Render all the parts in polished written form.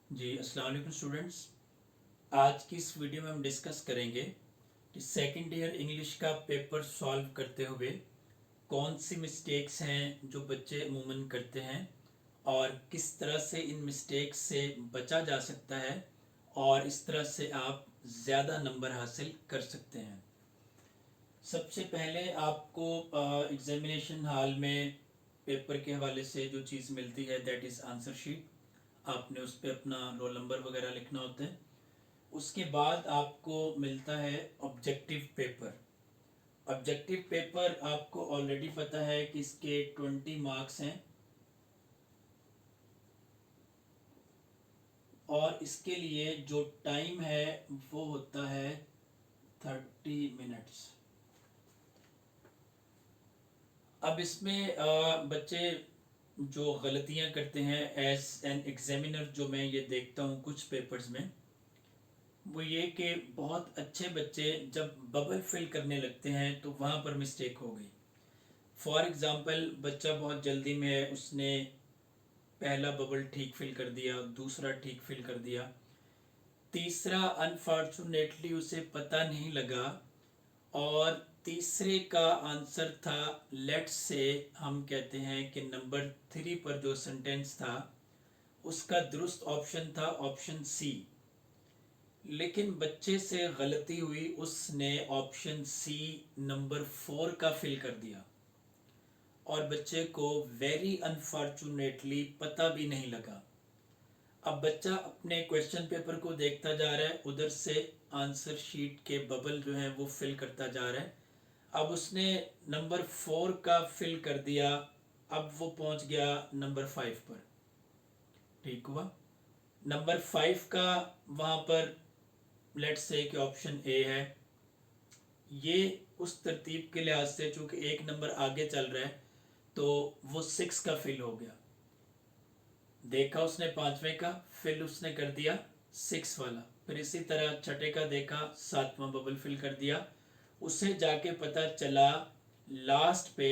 जी अस्सलाम वालेकुम स्टूडेंट्स। आज की इस वीडियो में हम डिस्कस करेंगे कि सेकंड ईयर इंग्लिश का पेपर सॉल्व करते हुए कौन सी मिस्टेक्स हैं जो बच्चे अमूमन करते हैं और किस तरह से इन मिस्टेक्स से बचा जा सकता है और इस तरह से आप ज़्यादा नंबर हासिल कर सकते हैं। सबसे पहले आपको एग्जामिनेशन हॉल में पेपर के हवाले से जो चीज़ मिलती है दैट इज़ आंसर शीट। आपने उस पर अपना रोल नंबर वगैरह लिखना होता है। उसके बाद आपको मिलता है ऑब्जेक्टिव पेपर। ऑब्जेक्टिव पेपर आपको ऑलरेडी पता है कि इसके 20 मार्क्स हैं और इसके लिए जो टाइम है वो होता है 30 मिनट्स। अब इसमें बच्चे जो गलतियां करते हैं एज एन एग्जामिनर, जो मैं ये देखता हूँ कुछ पेपर्स में, वो ये कि बहुत अच्छे बच्चे जब बबल फिल करने लगते हैं तो वहाँ पर मिस्टेक हो गई। फॉर एग्ज़ाम्पल, बच्चा बहुत जल्दी में है, उसने पहला बबल ठीक फिल कर दिया, दूसरा ठीक फिल कर दिया, तीसरा अनफॉर्चुनेटली उसे पता नहीं लगा और तीसरे का आंसर था, लेट्स से हम कहते हैं कि नंबर 3 पर जो सेंटेंस था उसका दुरुस्त ऑप्शन था ऑप्शन सी। लेकिन बच्चे से गलती हुई, उसने ऑप्शन सी नंबर 4 का फिल कर दिया और बच्चे को वेरी अनफॉर्चुनेटली पता भी नहीं लगा। अब बच्चा अपने क्वेश्चन पेपर को देखता जा रहा है, उधर से आंसर शीट के बबल जो है वो फिल करता जा रहा है। अब उसने नंबर 4 का फिल कर दिया, अब वो पहुंच गया नंबर 5 पर। ठीक हुआ। नंबर 5 का वहां पर लेट्स से कि ऑप्शन ए है, ये उस तरतीब के लिहाज से चूंकि एक नंबर आगे चल रहा है तो वो 6 का फिल हो गया। देखा उसने पांचवें का, फिल उसने कर दिया 6 वाला। फिर इसी तरह छठे का देखा, 7वां बबल फिल कर दिया। उसे जाके पता चला लास्ट पे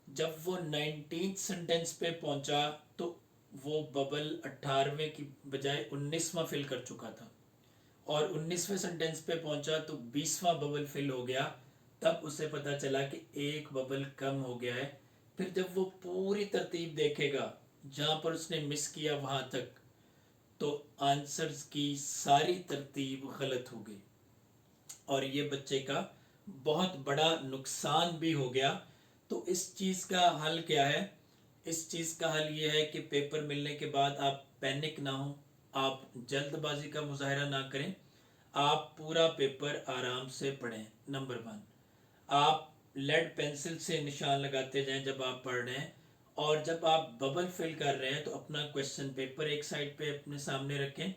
जब वो 19th सेंटेंस पे पहुंचा तो वो बबल 18वें की बजाय 19वां फिल कर चुका था और 19वें सेंटेंस पे पहुंचा तो 20वां बबल फिल हो गया। तब उसे पता चला कि एक बबल कम हो गया है। फिर जब वो पूरी तरतीब देखेगा जहां पर उसने मिस किया वहां तक, तो आंसर्स की सारी तरतीब गलत हो गई और ये बच्चे का बहुत बड़ा नुकसान भी हो गया। तो इस चीज़ का हल क्या है? इस चीज़ का हल ये है कि पेपर मिलने के बाद आप पैनिक ना हो, आप जल्दबाजी का मुजाहरा ना करें, आप पूरा पेपर आराम से पढ़ें। नंबर 1, आप लेड पेंसिल से निशान लगाते जाएं जब आप पढ़ रहे हैं और जब आप बबल फिल कर रहे हैं तो अपना क्वेश्चन पेपर एक साइड पे अपने सामने रखें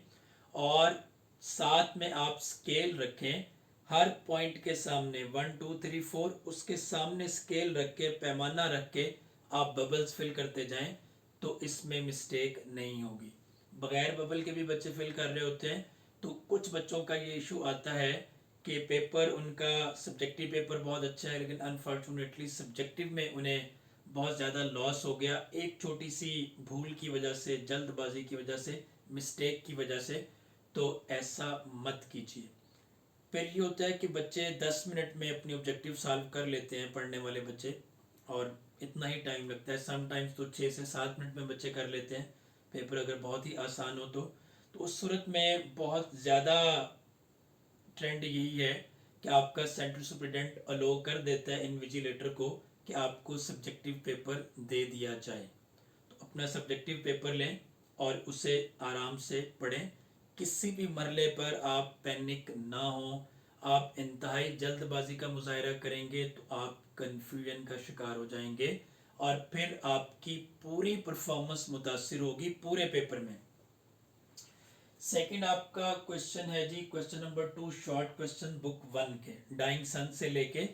और साथ में आप स्केल रखें। हर पॉइंट के सामने 1 2 3 4 उसके सामने स्केल रख के, पैमाना रख के आप बबल्स फिल करते जाएं तो इसमें मिस्टेक नहीं होगी। बगैर बबल के भी बच्चे फिल कर रहे होते हैं तो कुछ बच्चों का ये इशू आता है कि पेपर उनका सब्जेक्टिव पेपर बहुत अच्छा है लेकिन अनफॉर्चुनेटली सब्जेक्टिव में उन्हें बहुत ज़्यादा लॉस हो गया एक छोटी सी भूल की वजह से, जल्दबाजी की वजह से, मिस्टेक की वजह से। तो ऐसा मत कीजिए। फिर ये होता है कि बच्चे 10 मिनट में अपनी ऑब्जेक्टिव सॉल्व कर लेते हैं, पढ़ने वाले बच्चे, और इतना ही टाइम लगता है। समटाइम्स तो 6 से 7 मिनट में बच्चे कर लेते हैं पेपर, अगर बहुत ही आसान हो तो उस सूरत में बहुत ज़्यादा ट्रेंड यही है कि आपका सेंट्रल सुप्रिटेंडेंट अलो कर देता है इन्विजिलेटर को कि आपको सब्जेक्टिव पेपर दे दिया जाए। तो अपना सब्जेक्टिव पेपर लें और उसे आराम से पढ़ें। किसी भी मरले पर आप पैनिक ना हो। आप इंतहाई जल्दबाजी का मुजाहरा करेंगे तो आप कन्फ्यूजन का शिकार हो जाएंगे और फिर आपकी पूरी परफॉर्मेंस मुतासिर होगी पूरे पेपर में। सेकंड आपका क्वेश्चन है जी, question number 2, short question book 1 के, डाइंग सन से लेके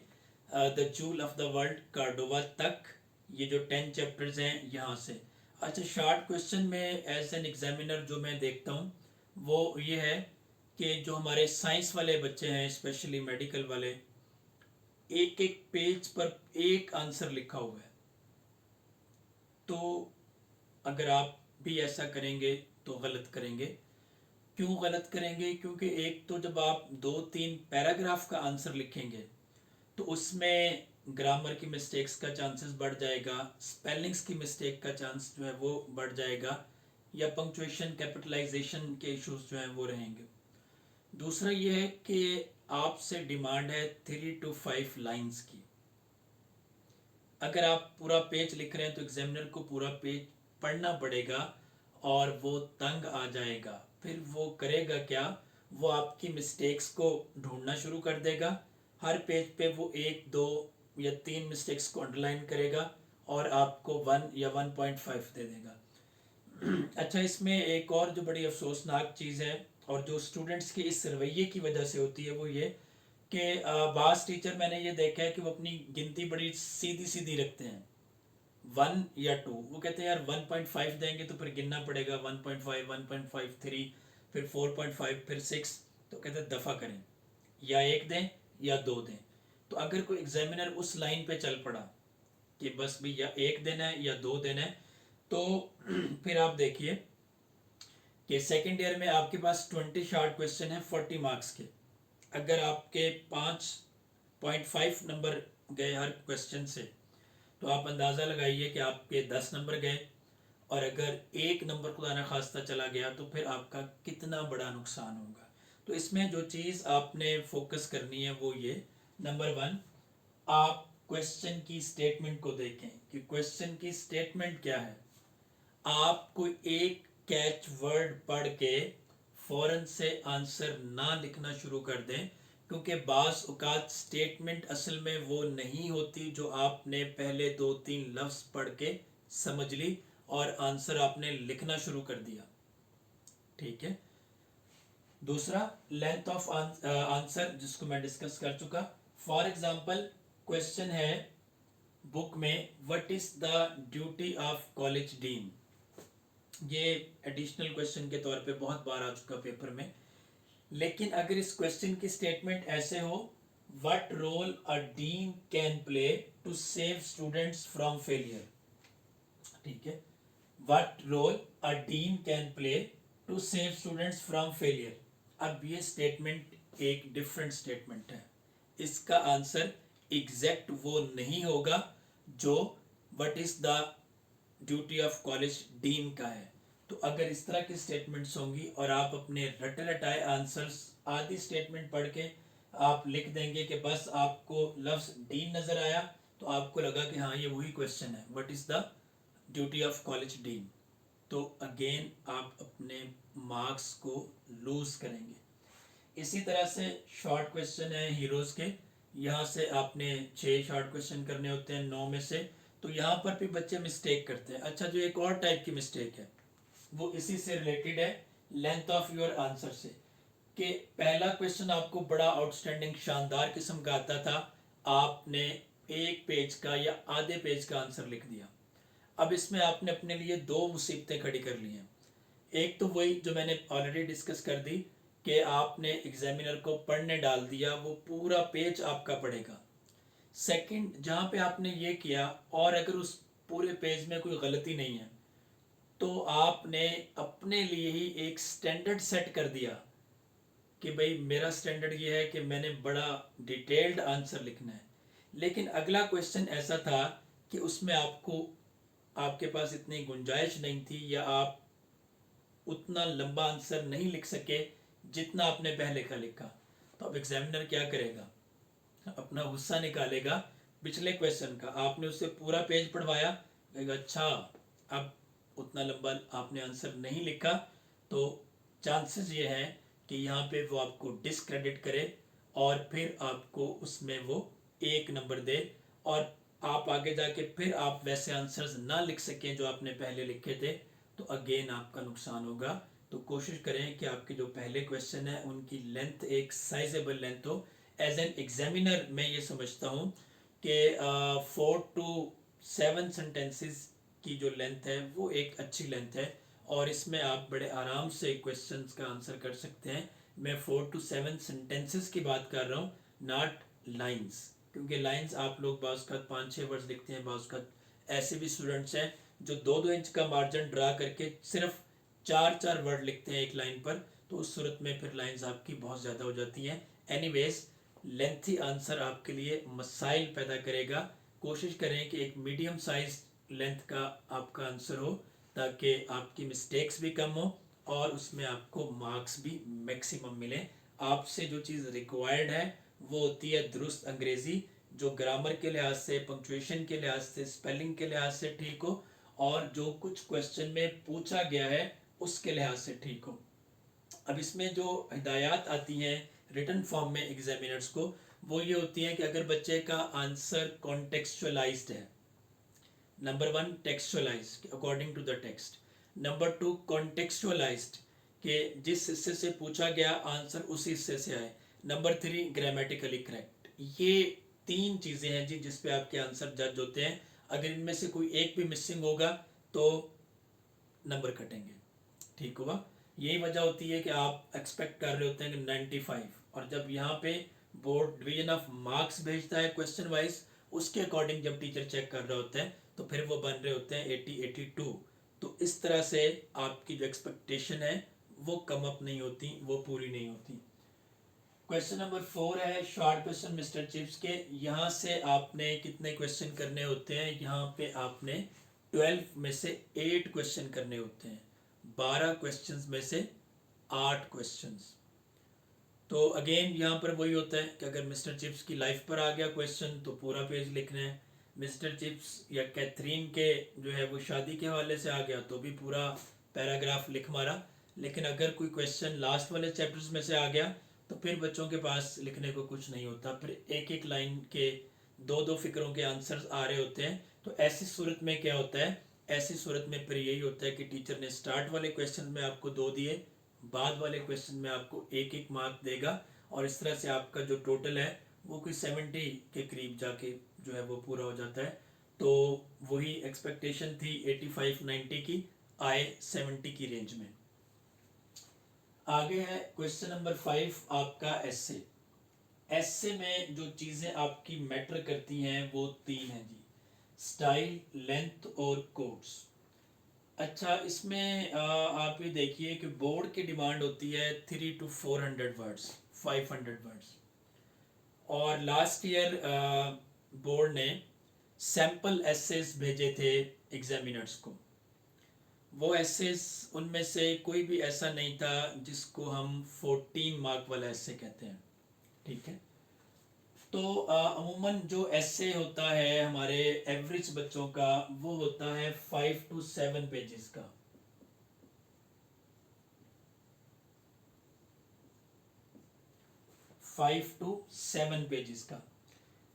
the jewel of the world Cordoba तक, ये जो 10 चैप्टर्स हैं यहाँ से। अच्छा, शॉर्ट क्वेश्चन में एज एन एग्जामिनर जो मैं देखता हूँ वो ये है कि जो हमारे साइंस वाले बच्चे हैं, स्पेशली मेडिकल वाले, एक एक पेज पर एक आंसर लिखा हुआ है। तो अगर आप भी ऐसा करेंगे तो गलत करेंगे। क्यों गलत करेंगे? क्योंकि एक तो जब आप 2-3 पैराग्राफ का आंसर लिखेंगे तो उसमें ग्रामर की मिस्टेक्स का चांसेस बढ़ जाएगा, स्पेलिंग्स की मिस्टेक का चांस जो है वो बढ़ जाएगा, या पंक्चुएशन कैपिटलाइजेशन के इश्यूज जो हैं वो रहेंगे। दूसरा ये है कि आपसे डिमांड है 3 to 5 लाइंस की। अगर आप पूरा पेज लिख रहे हैं तो एग्जामिनर को पूरा पेज पढ़ना पड़ेगा और वो तंग आ जाएगा। फिर वो करेगा क्या? वो आपकी मिस्टेक्स को ढूंढना शुरू कर देगा। हर पेज पे वो 1, 2 या 3 मिस्टेक्स को अंडरलाइन करेगा और आपको 1 या 1.5 दे देगा। अच्छा, इसमें एक और जो बड़ी अफसोसनाक चीज़ है और जो स्टूडेंट्स के इस रवैये की वजह से होती है वो ये कि बास टीचर मैंने ये देखा है कि वो अपनी गिनती बड़ी सीधी सीधी रखते हैं, 1 या 2। वो कहते हैं यार 1.5 देंगे तो फिर गिनना पड़ेगा, 1.5, 1.53, फिर 4.5, फिर 6। तो कहते हैं दफ़ा करें, या 1 दें या 2 दें। तो अगर कोई एग्जामिनर उस लाइन पे चल पड़ा कि बस भी या 1 देना है या 2 देना है, तो फिर आप देखिए कि सेकेंड ईयर में आपके पास 20 शार्ट क्वेश्चन है 40 मार्क्स के। अगर आपके 5.5 नंबर गए हर क्वेश्चन से, तो आप अंदाज़ा लगाइए कि आपके 10 नंबर गए। और अगर 1 नंबर खुदा न खास्ता चला गया तो फिर आपका कितना बड़ा नुकसान होगा। तो इसमें जो चीज़ आपने फोकस करनी है वो ये, नंबर 1, आप क्वेश्चन की स्टेटमेंट को देखें कि क्वेश्चन की स्टेटमेंट क्या है। आप कोई एक कैच वर्ड पढ़ के फौरन से आंसर ना लिखना शुरू कर दें, क्योंकि बास औकात स्टेटमेंट असल में वो नहीं होती जो आपने पहले 2-3 लफ्ज़ पढ़ के समझ ली और आंसर आपने लिखना शुरू कर दिया। ठीक है। दूसरा, लेंथ ऑफ आंसर, जिसको मैं डिस्कस कर चुका। फॉर एग्जांपल, क्वेश्चन है बुक में, what is the duty of college dean. ये एडिशनल क्वेश्चन के तौर पे बहुत बार आ चुका पेपर में। लेकिन अगर इस क्वेश्चन की स्टेटमेंट ऐसे हो, what role a dean can play to save students from failure. ठीक है, what role a dean can play to save students from failure. अब ये स्टेटमेंट एक डिफरेंट स्टेटमेंट है। इसका आंसर एग्जैक्ट वो नहीं होगा जो what is the duty of college dean का है। तो अगर इस तरह की स्टेटमेंट्स होंगी और आप अपने रटे रटाए आंसर्स आधी स्टेटमेंट पढ़ के आप लिख देंगे कि बस आपको लफ्ज़ डीन नज़र आया तो आपको लगा कि हाँ ये वही क्वेश्चन है, what is the duty of college dean, तो अगेन आप अपने मार्क्स को लूज करेंगे। इसी तरह से शॉर्ट क्वेश्चन है हीरोज़ के, यहाँ से आपने 6 शॉर्ट क्वेश्चन करने होते हैं 9 में से, तो यहाँ पर भी बच्चे मिस्टेक करते हैं। अच्छा, जो एक और टाइप की मिस्टेक है वो इसी से रिलेटेड है, लेंथ ऑफ योर आंसर से, कि पहला क्वेश्चन आपको बड़ा आउटस्टैंडिंग शानदार किस्म का आता था, आपने 1 पेज का या आधे पेज का आंसर लिख दिया। अब इसमें आपने अपने लिए 2 मुसीबतें खड़ी कर ली हैं। एक तो वही जो मैंने ऑलरेडी डिस्कस कर दी कि आपने एग्जामिनर को पढ़ने डाल दिया, वो पूरा पेज आपका पढ़ेगा। सेकंड, जहाँ पे आपने ये किया और अगर उस पूरे पेज में कोई गलती नहीं है तो आपने अपने लिए ही एक स्टैंडर्ड सेट कर दिया कि भाई मेरा स्टैंडर्ड ये है कि मैंने बड़ा डिटेल्ड आंसर लिखना है। लेकिन अगला क्वेश्चन ऐसा था कि उसमें आपके पास इतनी गुंजाइश नहीं थी या आप उतना लंबा आंसर नहीं लिख सके जितना आपने पहले का लिखा। तो अब एग्जामिनर क्या करेगा? अपना गुस्सा निकालेगा पिछले क्वेश्चन का, आपने उससे पूरा पेज पढ़वाया, कहेगा अच्छा अब उतना लंबा आपने आंसर नहीं लिखा, तो चांसेस ये हैं कि यहाँ पे वो आपको डिसक्रेडिट करे और फिर आपको उसमें वो 1 नंबर दे और आप आगे जाके फिर आप वैसे आंसर्स ना लिख सकें जो आपने पहले लिखे थे, तो अगेन आपका नुकसान होगा। तो कोशिश करें कि आपके जो पहले क्वेश्चन है उनकी लेंथ एक साइजेबल लेंथ हो। एज एन एग्जामिनर मैं ये समझता हूँ कि 4 to 7 सेंटेंसेस की जो लेंथ है वो एक अच्छी लेंथ है और इसमें आप बड़े आराम से क्वेश्चंस का आंसर कर सकते हैं। मैं 4 to 7 सेंटेंसेस की बात कर रहा हूँ, नॉट लाइंस, क्योंकि लाइंस आप लोग बाज़ का 5-6 वर्ड्स लिखते हैं, बाज़ का ऐसे भी स्टूडेंट्स हैं जो 2-2 इंच का मार्जिन ड्रा करके सिर्फ 4-4 वर्ड लिखते हैं एक लाइन पर, तो उस सूरत में फिर लाइंस आपकी बहुत ज़्यादा हो जाती हैं। एनीवेज, लेंथी आंसर आपके लिए मसाइल पैदा करेगा। कोशिश करें कि एक मीडियम साइज लेंथ का आपका आंसर हो, ताकि आपकी मिस्टेक्स भी कम हो और उसमें आपको मार्क्स भी मैक्सिमम मिले। आपसे जो चीज़ रिक्वायर्ड है वो होती है दुरुस्त अंग्रेज़ी, जो ग्रामर के लिहाज से, पंक्चुएशन के लिहाज से, स्पेलिंग के लिहाज से ठीक हो, और जो कुछ क्वेश्चन में पूछा गया है उसके लिहाज से ठीक हो। अब इसमें जो हिदायत आती हैं रिटन फॉर्म में एग्जामिनर्स को, वो ये होती हैं कि अगर बच्चे का आंसर कॉन्टेक्चुअलाइज्ड है, number 1 textualized according to the text, number 2 contextualized कि जिस हिस्से से पूछा गया आंसर उसी हिस्से से आए, नंबर 3 ग्रामेटिकली करेक्ट। ये 3 चीज़ें हैं जी जिस पे आपके आंसर जज होते हैं। अगर इनमें से कोई एक भी मिसिंग होगा तो नंबर कटेंगे। ठीक हुआ। यही वजह होती है कि आप एक्सपेक्ट कर रहे होते हैं कि 95, और जब यहाँ पे बोर्ड डिवीजन ऑफ मार्क्स भेजता है क्वेश्चन वाइज, उसके अकॉर्डिंग जब टीचर चेक कर रहा होता है तो फिर वो बन रहे होते हैं 80 82। तो इस तरह से आपकी जो एक्सपेक्टेशन है वो कम अप नहीं होती, वो पूरी नहीं होती। क्वेश्चन नंबर 4 है शॉर्ट क्वेश्चन मिस्टर चिप्स के। यहाँ से आपने कितने क्वेश्चन करने होते हैं? यहाँ पे आपने 12 में से 8 क्वेश्चन करने होते हैं, 12 क्वेश्चंस में से 8 क्वेश्चंस। तो अगेन यहाँ पर वही होता है कि अगर मिस्टर चिप्स की लाइफ पर आ गया क्वेश्चन तो पूरा पेज लिखना है। मिस्टर चिप्स या कैथरीन के जो है वो शादी के हवाले से आ गया तो भी पूरा पैराग्राफ लिख मारा। लेकिन अगर कोई क्वेश्चन लास्ट वाले चैप्टर्स में से आ गया तो फिर बच्चों के पास लिखने को कुछ नहीं होता, फिर एक एक लाइन के दो दो फिक्रों के आंसर्स आ रहे होते हैं। तो ऐसी सूरत में क्या होता है, ऐसी सूरत में फिर यही होता है कि टीचर ने स्टार्ट वाले क्वेश्चन में आपको 2 दिए, बाद वाले क्वेश्चन में आपको एक एक मार्क देगा, और इस तरह से आपका जो टोटल है वो कोई 70 के करीब जाके जो है वो पूरा हो जाता है। तो वही एक्सपेक्टेशन थी 85 90 की, आए 70 की रेंज में। आगे है क्वेश्चन नंबर 5 आपका एसए। एसए में जो चीज़ें आपकी मैटर करती हैं वो 3 हैं जी, स्टाइल, लेंथ और कोट्स। अच्छा, इसमें आप ये देखिए कि बोर्ड की डिमांड होती है 3 to 400 वर्ड्स, 500 वर्ड्स। और लास्ट ईयर बोर्ड ने सैम्पल एसेस भेजे थे एग्जामिनर्स को। वो एसेस, उनमें से कोई भी ऐसा नहीं था जिसको हम 14 मार्क वाला एसे कहते हैं। ठीक है। तो अमूमन जो एसे होता है हमारे एवरेज बच्चों का, वो होता है 5 to 7 पेजेस का। 5 to 7 पेजेस का।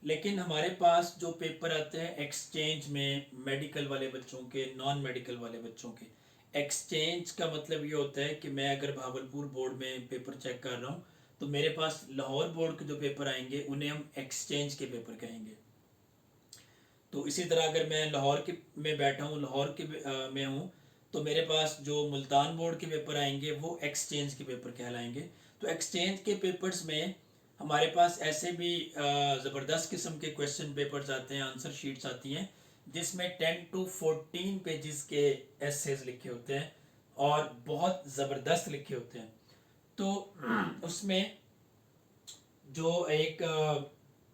लेकिन हमारे पास जो पेपर आते हैं एक्सचेंज में, मेडिकल वाले बच्चों के, नॉन मेडिकल वाले बच्चों के, एक्सचेंज का मतलब ये होता है कि मैं अगर भावलपुर बोर्ड में पेपर चेक कर रहा हूँ तो मेरे पास लाहौर बोर्ड के जो पेपर आएंगे उन्हें हम एक्सचेंज के पेपर कहेंगे। तो इसी तरह अगर मैं लाहौर के में बैठा हूँ, लाहौर के में हूँ, तो मेरे पास जो मुल्तान बोर्ड के पेपर आएंगे वो एक्सचेंज के पेपर कहलाएंगे। तो एक्सचेंज के पेपर्स में हमारे पास ऐसे भी ज़बरदस्त किस्म के क्वेश्चन पेपर्स आते हैं, आंसर शीट्स आती हैं जिसमें 10 to 14 पेजेस के एसेज लिखे होते हैं और बहुत ज़बरदस्त लिखे होते हैं। तो उसमें जो एक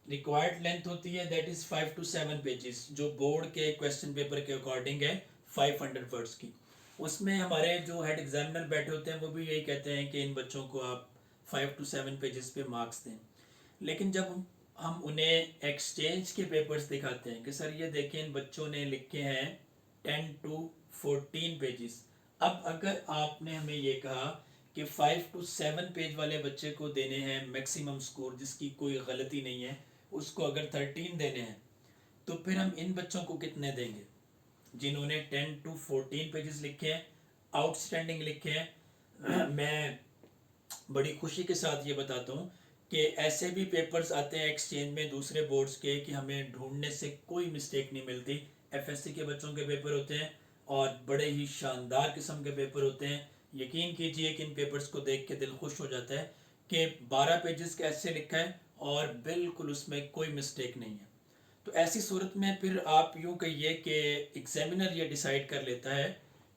रिक्वायर्ड लेंथ होती है दैट इज़ 5 to 7 पेजेस, जो बोर्ड के क्वेश्चन पेपर के अकॉर्डिंग है 500 वर्ड्स की। उसमें हमारे जो हेड एग्जामिनर बैठे होते हैं वो भी यही कहते हैं कि इन बच्चों को आप 5 to 7 पेजेस पे मार्क्स दें। लेकिन जब हम उन्हें एक्सचेंज के पेपर्स दिखाते हैं कि सर ये देखें इन बच्चों ने लिखे हैं 10 to 14 पेजेस, अब अगर आपने हमें ये कहा कि 5 to 7 पेज वाले बच्चे को देने हैं मैक्सिमम स्कोर जिसकी कोई गलती नहीं है, उसको अगर 13 देने हैं, तो फिर हम इन बच्चों को कितने देंगे जिन्होंने 10 to 14 पेजेस लिखे हैं, आउटस्टैंडिंग लिखे हैं। मैं बड़ी खुशी के साथ ये बताता हूँ कि ऐसे भी पेपर्स आते हैं एक्सचेंज में दूसरे बोर्ड्स के कि हमें ढूंढने से कोई मिस्टेक नहीं मिलती। एफएससी के बच्चों के पेपर होते हैं और बड़े ही शानदार किस्म के पेपर होते हैं। यकीन कीजिए कि इन पेपर्स को देख के दिल खुश हो जाता है कि 12 पेजेस का ऐसे लिखा है और बिल्कुल उसमें कोई मिस्टेक नहीं है। तो ऐसी सूरत में फिर आप यूँ कहिए कि एग्जामिनर ये डिसाइड कर लेता है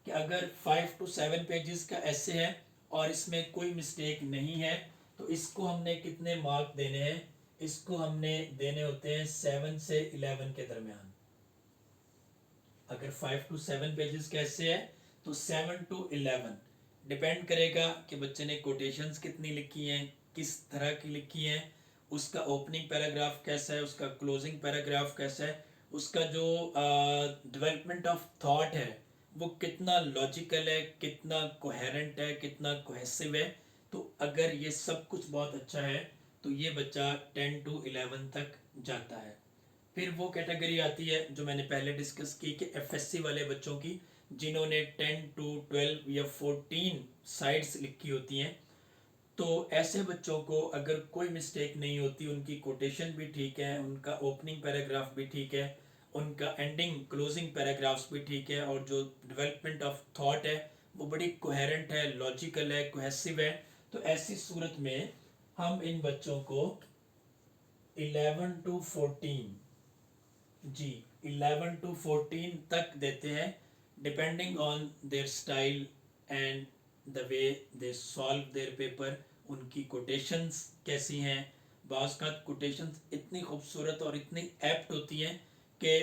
कि अगर 5 to 7 पेजेस का ऐसे है और इसमें कोई मिस्टेक नहीं है, तो इसको हमने कितने मार्क देने हैं? इसको हमने देने होते हैं 7 से 11 के दरमियान। अगर 5 to 7 पेजेस कैसे है तो 7 to 11 डिपेंड करेगा कि बच्चे ने कोटेशंस कितनी लिखी हैं, किस तरह की लिखी हैं, उसका ओपनिंग पैराग्राफ कैसा है, उसका क्लोजिंग पैराग्राफ कैसा है, उसका जो डेवलपमेंट ऑफ थॉट है वो कितना लॉजिकल है, कितना कोहेरेंट है, कितना कोहेसिव है। तो अगर ये सब कुछ बहुत अच्छा है तो ये बच्चा 10 to 11 तक जाता है। फिर वो कैटेगरी आती है जो मैंने पहले डिस्कस की कि एफएससी वाले बच्चों की, जिन्होंने 10 to 12 या 14 साइड्स लिखी होती हैं। तो ऐसे बच्चों को अगर कोई मिस्टेक नहीं होती, उनकी कोटेशन भी ठीक है, उनका ओपनिंग पैराग्राफ भी ठीक है, उनका एंडिंग क्लोजिंग पैराग्राफ्स भी ठीक है, और जो डेवलपमेंट ऑफ थॉट है वो बड़ी कोहेरेंट है, लॉजिकल है, कोहेसिव है, तो ऐसी सूरत में हम इन बच्चों को 11 to 14 जी 11 to 14 तक देते हैं, depending on their style and the way they solve their paper. उनकी कोटेशंस कैसी हैं? बाज़ का कोटेशंस इतनी खूबसूरत और इतनी एप्ट होती हैं कि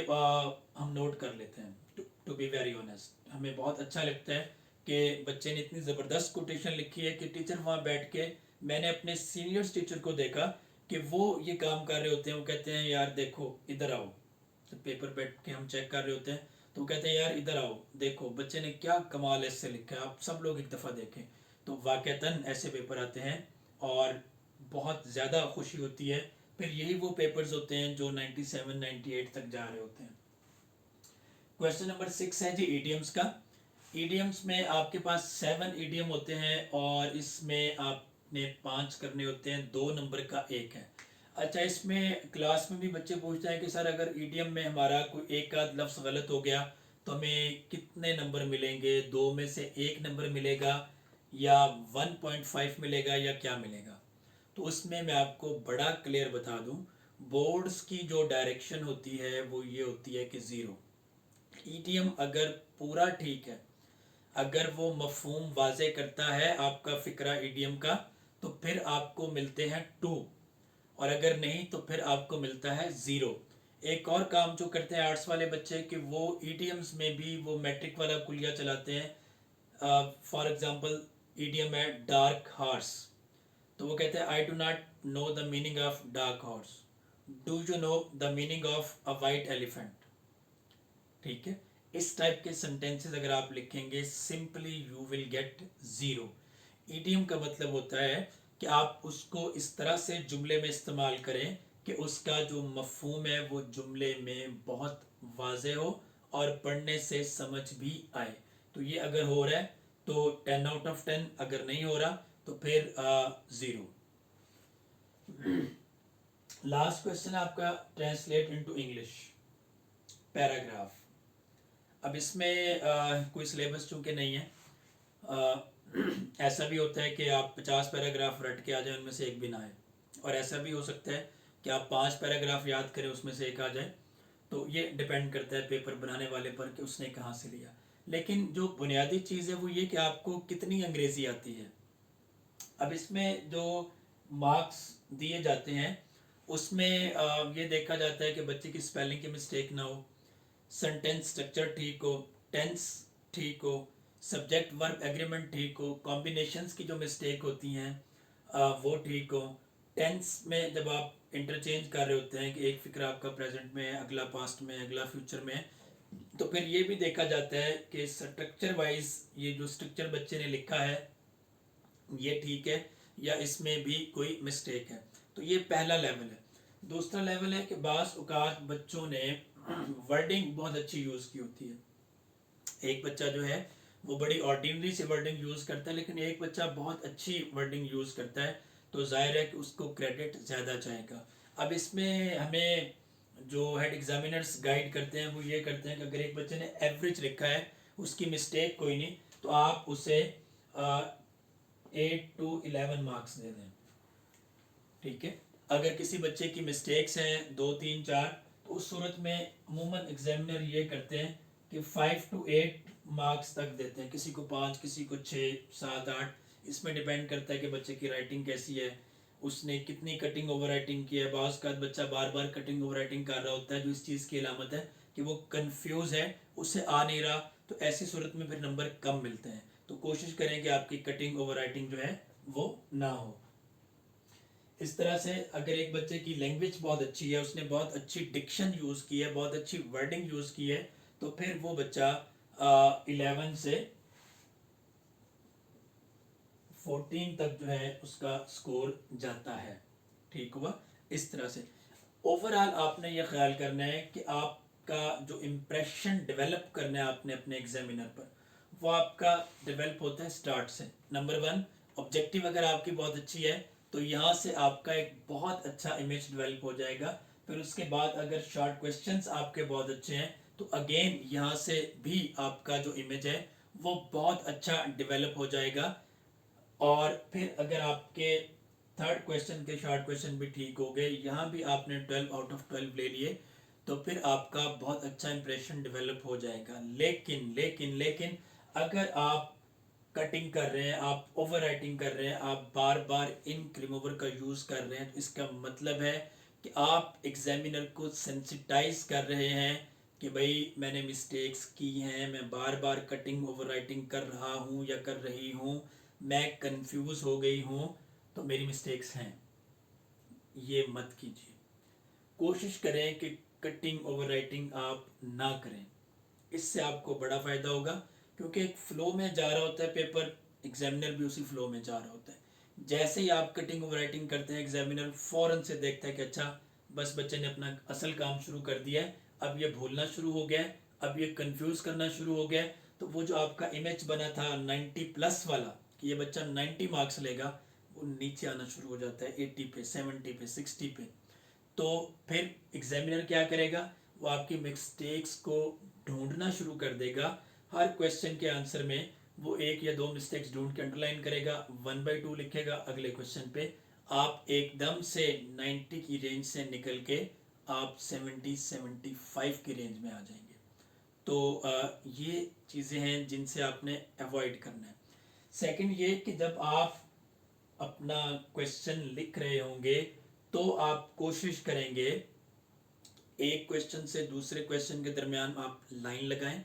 हम नोट कर लेते हैं। टू बी वेरी ऑनेस्ट, हमें बहुत अच्छा लगता है कि बच्चे ने इतनी ज़बरदस्त कोटेशन लिखी है कि टीचर वहाँ बैठ के, मैंने अपने सीनियर्स टीचर को देखा कि वो ये काम कर रहे होते हैं, वो कहते हैं यार देखो इधर आओ, तो पेपर बैठ के हम चेक कर रहे होते हैं तो वो कहते हैं यार इधर आओ, देखो बच्चे ने क्या कमाल ऐसे लिखा है, आप सब लोग एक दफ़ा देखें। तो वाक़तन ऐसे पेपर आते हैं और बहुत ज़्यादा खुशी होती है। फिर यही वो पेपर्स होते हैं जो 97 98 तक जा रहे होते हैं। क्वेश्चन नंबर 6 है जी ईडियम्स का। ईडियम्स में आपके पास 7 ईडियम होते हैं और इसमें आपने 5 करने होते हैं, 2 नंबर का एक है। अच्छा, इसमें क्लास में भी बच्चे पूछते हैं कि सर अगर ईडियम में हमारा कोई एक आध लफ्ज़ गलत हो गया तो हमें कितने नंबर मिलेंगे? 2 में से 1 नंबर मिलेगा या 1.5 मिलेगा या क्या मिलेगा? तो उसमें मैं आपको बड़ा क्लियर बता दूं, बोर्ड्स की जो डायरेक्शन होती है वो ये होती है कि 0। ईडियम अगर पूरा ठीक है, अगर वो मफहूम वाजे करता है आपका फ़िक्रा ईडियम का, तो फिर आपको मिलते हैं 2, और अगर नहीं तो फिर आपको मिलता है 0। एक और काम जो करते हैं आर्ट्स वाले बच्चे कि वो ईडियम्स में भी वो मैट्रिक वाला कुलिया चलाते हैं। फॉर एग्जांपल ईडियम है डार्क हॉर्स, तो वो कहते हैं I do not know the meaning of dark horse, do you know the meaning of a white elephant? ठीक है, इस टाइप के सेंटेंसेस अगर आप लिखेंगे simply you will get 0। Idiom का मतलब होता है कि आप उसको इस तरह से जुमले में इस्तेमाल करें कि उसका जो मफहूम है वो जुमले में बहुत वाज़े हो और पढ़ने से समझ भी आए। तो ये अगर हो रहा है तो 10 out of 10, अगर नहीं हो रहा तो फिर 0। लास्ट क्वेश्चन आपका ट्रांसलेट इनटू इंग्लिश पैराग्राफ। अब इसमें कोई सिलेबस चूँकि नहीं है, ऐसा भी होता है कि आप 50 पैराग्राफ रट के आ जाए, उनमें से एक भी ना आए, और ऐसा भी हो सकता है कि आप 5 पैराग्राफ याद करें, उसमें से एक आ जाए। तो ये डिपेंड करता है पेपर बनाने वाले पर कि उसने कहाँ से लिया। लेकिन जो बुनियादी चीज़ है वो ये कि आपको कितनी अंग्रेज़ी आती है। अब इसमें जो मार्क्स दिए जाते हैं उसमें ये देखा जाता है कि बच्चे की स्पेलिंग की मिस्टेक ना हो, सेंटेंस स्ट्रक्चर ठीक हो, टेंस ठीक हो, सब्जेक्ट वर्ब एग्रीमेंट ठीक हो, कॉम्बिनेशंस की जो मिस्टेक होती हैं वो ठीक हो। टेंस में जब आप इंटरचेंज कर रहे होते हैं कि एक फिक्र आपका प्रेजेंट में है, अगला पास्ट में, अगला फ्यूचर में है, तो फिर ये भी देखा जाता है कि स्ट्रक्चर वाइज ये जो स्ट्रक्चर बच्चे ने लिखा है ये ठीक है या इसमें भी कोई मिस्टेक है। तो ये पहला लेवल है। दूसरा लेवल है कि बाज़ औक़ात बच्चों ने वर्डिंग बहुत अच्छी यूज़ की होती है। एक बच्चा जो है वो बड़ी ऑर्डिनरी सी वर्डिंग यूज़ करता है, लेकिन एक बच्चा बहुत अच्छी वर्डिंग यूज़ करता है, तो जाहिर है कि उसको क्रेडिट ज़्यादा जाएगा। अब इसमें हमें जो हेड एग्जामिनर्स गाइड करते हैं वो ये करते हैं कि अगर एक बच्चे ने एवरेज लिखा है, उसकी मिस्टेक कोई नहीं, तो आप उसे 8 to 11 मार्क्स दे दें। ठीक है, अगर किसी बच्चे की मिस्टेक्स हैं 2 3 4, तो उस सूरत में अमूमन एग्जामिनर ये करते हैं कि 5 to 8 मार्क्स तक देते हैं, किसी को 5, किसी को 6 7 8, इसमें डिपेंड करता है कि बच्चे की राइटिंग कैसी है, उसने कितनी कटिंग ओवर राइटिंग की है। बाज़ का बच्चा बार बार कटिंग ओवर राइटिंग कर रहा होता है, जो इस चीज़ की अलामत है कि वो कंफ्यूज है, उससे आ नहीं रहा, तो ऐसी सूरत में फिर नंबर कम मिलते हैं। तो कोशिश करें कि आपकी कटिंग ओवर राइटिंग जो है वो ना हो। इस तरह से अगर एक बच्चे की लैंग्वेज बहुत अच्छी है, उसने बहुत अच्छी डिक्शन यूज़ की है, बहुत अच्छी वर्डिंग यूज़ की है, तो फिर वो बच्चा 11 से 14 तक जो है उसका स्कोर जाता है। ठीक हुआ। इस तरह से ओवरऑल आपने ये ख्याल करना है कि आपका जो इम्प्रेशन डेवलप करना है आपने अपने एग्जामिनर पर, वो आपका डेवलप होता है स्टार्ट से। नंबर वन, ऑब्जेक्टिव अगर आपकी बहुत अच्छी है तो यहाँ से आपका एक बहुत अच्छा इमेज डेवलप हो जाएगा। फिर उसके बाद अगर शॉर्ट क्वेश्चंस आपके बहुत अच्छे हैं तो अगेन यहाँ से भी आपका जो इमेज है वो बहुत अच्छा डेवलप हो जाएगा। और फिर अगर आपके थर्ड क्वेश्चन के शॉर्ट क्वेश्चन भी ठीक हो गए, यहाँ भी आपने 12 आउट ऑफ 12 ले लिए, तो फिर आपका बहुत अच्छा इंप्रेशन डेवलप हो जाएगा। लेकिन लेकिन लेकिन अगर आप कटिंग कर रहे हैं, आप ओवर राइटिंग कर रहे हैं, आप बार बार इंक रिमूवर का यूज़ कर रहे हैं, तो इसका मतलब है कि आप एग्जामिनर को सेंसिटाइज कर रहे हैं कि भाई मैंने मिस्टेक्स की हैं, मैं बार बार कटिंग ओवर राइटिंग कर रहा हूँ या कर रही हूँ, मैं कंफ्यूज हो गई हूँ, तो मेरी मिस्टेक्स हैं। ये मत कीजिए। कोशिश करें कि कटिंग ओवर राइटिंग आप ना करें, इससे आपको बड़ा फ़ायदा होगा। क्योंकि एक फ़्लो में जा रहा होता है पेपर, एग्जामिनर भी उसी फ़्लो में जा रहा होता है। जैसे ही आप कटिंग ओवर राइटिंग करते हैं, एग्जामिनर फ़ौरन से देखता है कि अच्छा बस बच्चे ने अपना असल काम शुरू कर दिया है, अब ये भूलना शुरू हो गया है, अब ये कंफ्यूज करना शुरू हो गया है। तो वो जो आपका इमेज बना था 90 प्लस वाला कि ये बच्चा 90 मार्क्स लेगा, वो नीचे आना शुरू हो जाता है 80 पे, 70 पे, 60 पे। तो फिर एग्जामिनर क्या करेगा, वो आपकी मिस्टेक्स को ढूंढना शुरू कर देगा। हर क्वेश्चन के आंसर में वो एक या दो मिस्टेक्स ढूंढ के अंडरलाइन करेगा, 1/2 लिखेगा, अगले क्वेश्चन पे आप एकदम से 90 की रेंज से निकल के आप 70-75 की रेंज में आ जाएंगे। तो ये चीज़ें हैं जिनसे आपने अवॉइड करना है। सेकंड ये कि जब आप अपना क्वेश्चन लिख रहे होंगे तो आप कोशिश करेंगे एक क्वेश्चन से दूसरे क्वेश्चन के दरमियान आप लाइन लगाएं।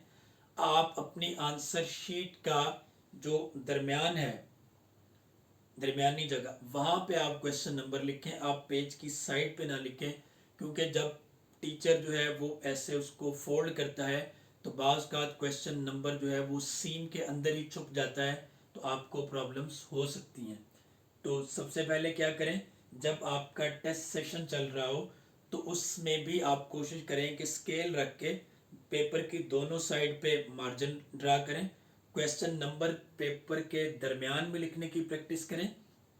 आप अपनी आंसर शीट का जो दरमियान है, दरमियानी जगह, वहाँ पे आप क्वेश्चन नंबर लिखें, आप पेज की साइड पे ना लिखें। क्योंकि जब टीचर जो है वो ऐसे उसको फोल्ड करता है तो बाज़ का क्वेश्चन नंबर जो है वो सीन के अंदर ही छुप जाता है, तो आपको प्रॉब्लम्स हो सकती हैं। तो सबसे पहले क्या करें, जब आपका टेस्ट सेशन चल रहा हो तो उसमें भी आप कोशिश करें कि स्केल रख के पेपर की दोनों साइड पे मार्जिन ड्रा करें। क्वेश्चन नंबर पेपर के दरमियान में लिखने की प्रैक्टिस करें।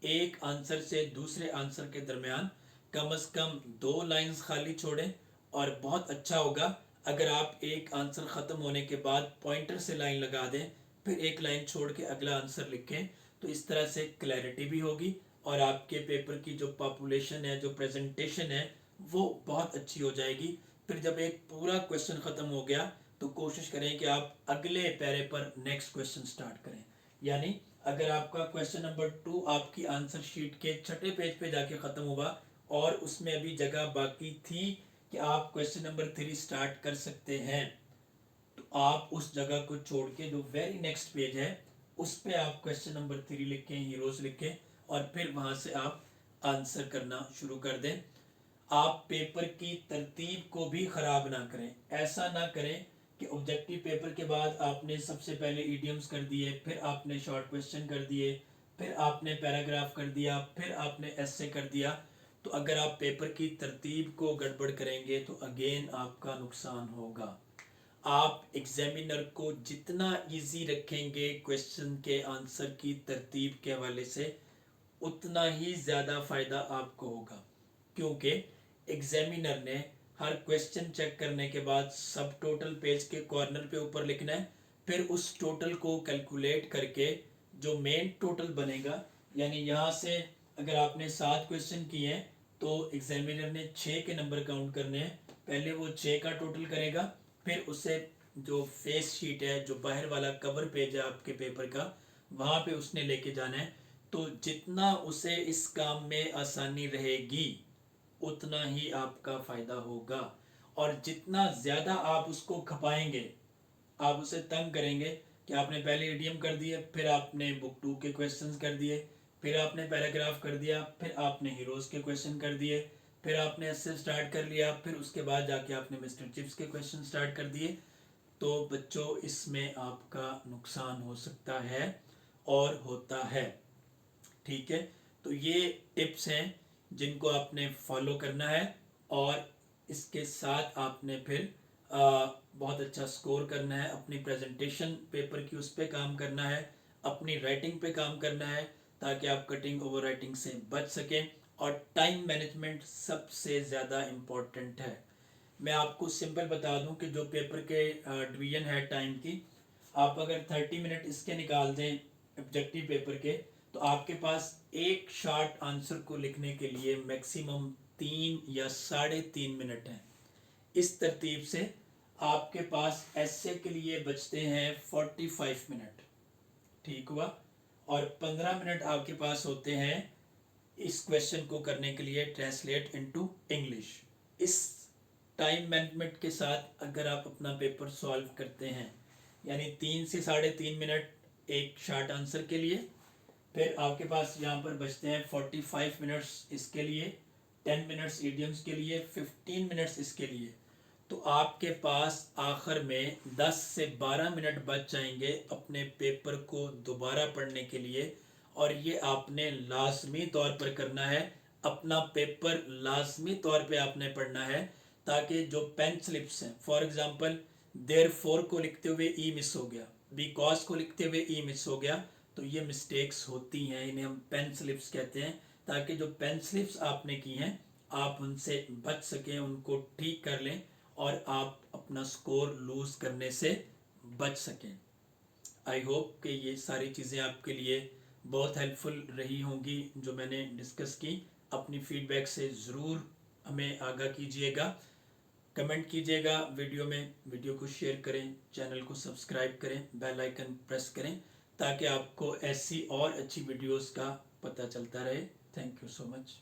एक आंसर से दूसरे आंसर के दरमियान कम से कम 2 लाइंस खाली छोड़ें। और बहुत अच्छा होगा अगर आप एक आंसर ख़त्म होने के बाद पॉइंटर से लाइन लगा दें, फिर एक लाइन छोड़ के अगला आंसर लिखें। तो इस तरह से क्लैरिटी भी होगी और आपके पेपर की जो पॉपुलेशन है, जो प्रेजेंटेशन है, वो बहुत अच्छी हो जाएगी। फिर जब एक पूरा क्वेश्चन ख़त्म हो गया तो कोशिश करें कि आप अगले पैरे पर नेक्स्ट क्वेश्चन स्टार्ट करें। यानी अगर आपका क्वेश्चन नंबर 2 आपकी आंसर शीट के छठे पेज पे जाके ख़त्म हुआ और उसमें अभी जगह बाकी थी कि आप क्वेश्चन नंबर 3 स्टार्ट कर सकते हैं, तो आप उस जगह को छोड़ के जो वेरी नेक्स्ट पेज है उस पे आप क्वेश्चन नंबर 3 लिखें, हीरोज लिखें, और फिर वहां से आप आंसर करना शुरू कर दें। आप पेपर की तरतीब को भी ख़राब ना करें। ऐसा ना करें कि ऑब्जेक्टिव पेपर के बाद आपने सबसे पहले ईडियम्स कर दिए, फिर आपने शॉर्ट क्वेश्चन कर दिए, फिर आपने पैराग्राफ कर दिया, फिर आपने एस्से कर दिया। तो अगर आप पेपर की तरतीब को गड़बड़ करेंगे तो अगेन आपका नुकसान होगा। आप एग्जामिनर को जितना इजी रखेंगे क्वेश्चन के आंसर की तरतीब के हवाले से, उतना ही ज़्यादा फ़ायदा आपको होगा। क्योंकि एग्जामिनर ने हर क्वेश्चन चेक करने के बाद सब टोटल पेज के कॉर्नर पे ऊपर लिखना है, फिर उस टोटल को कैलकुलेट करके जो मेन टोटल बनेगा, यानी यहाँ से अगर आपने 7 क्वेश्चन किए हैं तो एग्जामिनर ने 6 के नंबर काउंट करने हैं। पहले वो 6 का टोटल करेगा, फिर उससे जो फेस शीट है, जो बाहर वाला कवर पेज है आपके पेपर का, वहाँ पे उसने लेके जाना है। तो जितना उसे इस काम में आसानी रहेगी उतना ही आपका फ़ायदा होगा। और जितना ज़्यादा आप उसको खपाएंगे, आप उसे तंग करेंगे कि आपने पहले ईडीएम कर दिए, फिर आपने बुक टू के क्वेश्चंस कर दिए, फिर आपने पैराग्राफ कर दिया, फिर आपने हीरोज के क्वेश्चन कर दिए, फिर आपने ऐसे स्टार्ट कर लिया, फिर उसके बाद जाके आपने मिस्टर चिप्स के क्वेश्चन स्टार्ट कर दिए, तो बच्चों इसमें आपका नुकसान हो सकता है और होता है। ठीक है, तो ये टिप्स हैं जिनको आपने फॉलो करना है, और इसके साथ आपने फिर बहुत अच्छा स्कोर करना है। अपनी प्रेजेंटेशन पेपर की उस पर काम करना है, अपनी राइटिंग पे काम करना है, ताकि आप कटिंग ओवर राइटिंग से बच सकें। और टाइम मैनेजमेंट सबसे ज़्यादा इम्पोर्टेंट है। मैं आपको सिंपल बता दूं कि जो पेपर के डिवीजन है टाइम की, आप अगर 30 मिनट इसके निकाल दें ऑब्जेक्टिव पेपर के, तो आपके पास एक शॉर्ट आंसर को लिखने के लिए मैक्सिमम 3 या 3.5 मिनट है। इस तरतीब से आपके पास ऐसे के लिए बचते हैं 45 मिनट। ठीक हुआ। और 15 मिनट आपके पास होते हैं इस क्वेश्चन को करने के लिए, ट्रांसलेट इनटू इंग्लिश। इस टाइम मैनेजमेंट के साथ अगर आप अपना पेपर सॉल्व करते हैं, यानी 3 से 3.5 मिनट एक शॉर्ट आंसर के लिए, फिर आपके पास यहाँ पर बचते हैं 45 मिनट्स इसके लिए, 10 मिनट्स ईडियम्स के लिए, 15 मिनट्स इसके लिए, तो आपके पास आखिर में 10 से 12 मिनट बच जाएंगे अपने पेपर को दोबारा पढ़ने के लिए। और ये आपने लाजमी तौर पर करना है, अपना पेपर लाजमी तौर पे आपने पढ़ना है, ताकि जो पेन स्लिप्स हैं, फॉर एग्जांपल देयर फोर को लिखते हुए ई मिस हो गया, बिकॉज को लिखते हुए ई मिस हो गया, तो ये मिस्टेक्स होती हैं, इन्हें हम पेन स्लिप्स कहते हैं। ताकि जो पेन स्लिप्स आपने की हैं आप उनसे बच सकें, उनको ठीक कर लें, और आप अपना स्कोर लूज करने से बच सकें। आई होप कि ये सारी चीज़ें आपके लिए बहुत हेल्पफुल रही होंगी जो मैंने डिस्कस की। अपनी फीडबैक से ज़रूर हमें आगाह कीजिएगा, कमेंट कीजिएगा वीडियो में, वीडियो को शेयर करें, चैनल को सब्सक्राइब करें, बेल आइकन प्रेस करें, ताकि आपको ऐसी और अच्छी वीडियोस का पता चलता रहे। Thank you so much.